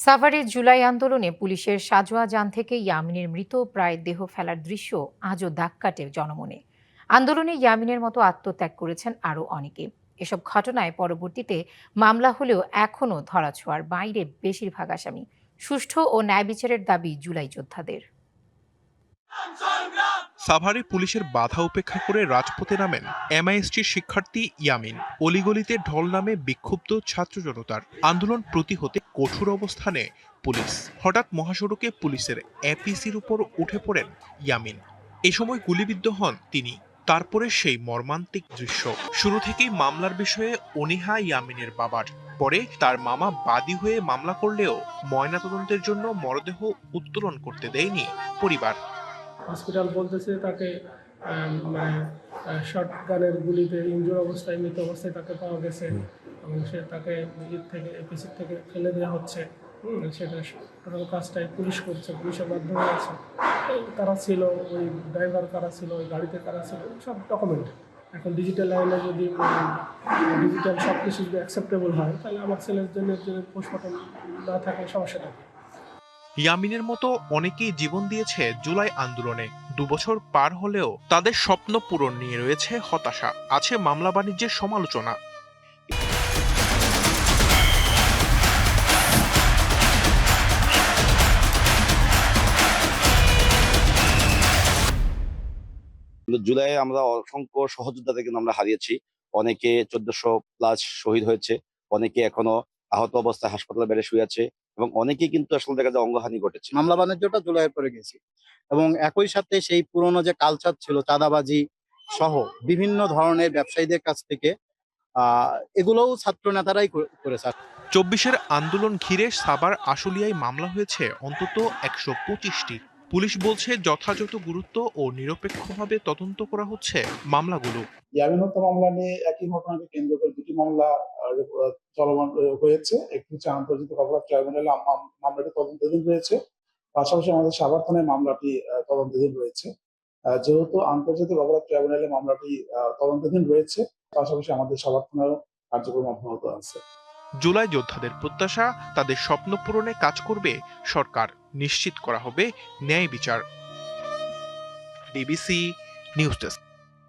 সাভারে জুলাই আন্দোলনে পুলিশের সাজোয়া যান থেকে ইয়ামিনের মৃত প্রায় দেহ ফেলার দৃশ্য আজও দাগ কাটে জনমনে। আন্দোলনে ইয়ামিনের মতো আত্মত্যাগ করেছেন আরও অনেকে। এসব ঘটনায় পরবর্তীতে মামলা হলেও এখনও ধরাছোঁয়ার বাইরে বেশিরভাগ আসামি। সুষ্ঠু ও ন্যায় বিচারের দাবি জুলাই যোদ্ধাদের। সাভারে পুলিশের বাধা উপেক্ষা করে রাজপথে নামেন এমআইএসটির শিক্ষার্থী ইয়ামিন। অলিগলিতে ঢল নামে বিক্ষুব্ধ ছাত্র জনতার। আন্দোলন প্রতিহতে কঠোর অবস্থানে পুলিশ। হঠাৎ মহাসড়কে পুলিশের এপিসির উপর উঠে পড়েন ইয়ামিন। এ সময় গুলিবিদ্ধ হন তিনি। তারপরে সেই মর্মান্তিক দৃশ্য। শুরু থেকেই মামলার বিষয়ে অনীহা ইয়ামিনের বাবার। পরে তার মামা বাদী হয়ে মামলা করলেও ময়নাতদন্তের জন্য মরদেহ উত্তোলন করতে দেয়নি পরিবার। হসপিটাল বলতেছে তাকে শটগানের গুলিতে ইনজুর অবস্থায়, মৃত অবস্থায় তাকে পাওয়া গেছে এবং সে তাকে থেকে এপিসি থেকে ফেলে দেওয়া হচ্ছে। সেটা টোটাল কাজটাই পুলিশ করছে, পুলিশের মাধ্যমে আছে। কারা ছিল, ওই ড্রাইভার কারা ছিল, ওই গাড়িতে কারা ছিল, সব ডকুমেন্ট। এখন ডিজিটাল লাইনে যদি ডিজিটাল সব কিছু যদি অ্যাকসেপ্টেবল হয়, তাহলে আমার ছেলের জন্য পোস্টমর্টম না থাকলে সমস্যা থাকে। ইয়ামিনের মতো অনেকেই জীবন দিয়েছে জুলাই আন্দোলনে। 2 বছর পার হলেও তাদের স্বপ্ন পূরণ নিয়ে রয়েছে হতাশা, আছে মামলা বাণিজ্যের সমালোচনা। জুলাইয়ে আমরা অসংখ্য সহযোদ্ধাদের কিন্তু আমরা হারিয়েছি। অনেকে 1400+ শহীদ হয়েছে, অনেকে এখনো আহত অবস্থায় হাসপাতালে বেডে শুয়ে আছে এবং অনেকেই কিন্তু আসলে দেখা যায় অঙ্গহানি ঘটেছে। মামলা বাণিজ্যটা জুলাইয়ের পরে গেছি এবং একই সাথে সেই পুরনো যে কালচার ছিল চাঁদাবাজি সহ বিভিন্ন ধরনের ব্যবসায়ীদের কাছ থেকে এগুলোও ছাত্র নেতারাই করেছে। 24-এর আন্দোলন ঘিরে সাভার আশুলিয়ায় মামলা হয়েছে অন্তত 125টি। পুলিশ বলছে যথাযথ গুরুত্ব ও নিরপেক্ষভাবে তদন্ত করা হচ্ছে মামলাগুলো। ইয়ামিন হত্যা মামলা নিয়ে একই ঘটনাকে কেন্দ্র করে 2টি মামলা চলমান হয়েছে। একটি হচ্ছে আন্তর্জাতিক অপরাধ ট্রাইব্যুনালে মামলাটি তদন্তাধীন রয়েছে, পাশাপাশি আমাদের সাভার থানায় মামলাটি তদন্তাধীন রয়েছে। যেহেতু আন্তর্জাতিক অপরাধ ট্রাইব্যুনালে মামলাটি তদন্তাধীন রয়েছে, পাশাপাশি আমাদের সাভার থানায়ও কার্যক্রম অব্যাহত আছে। জুলাই যোদ্ধাদের প্রত্যাশা, তাদের স্বপ্ন পূরণে কাজ করবে সরকার। নিশ্চিত করা হবে ন্যায় বিচার। DBC news desk.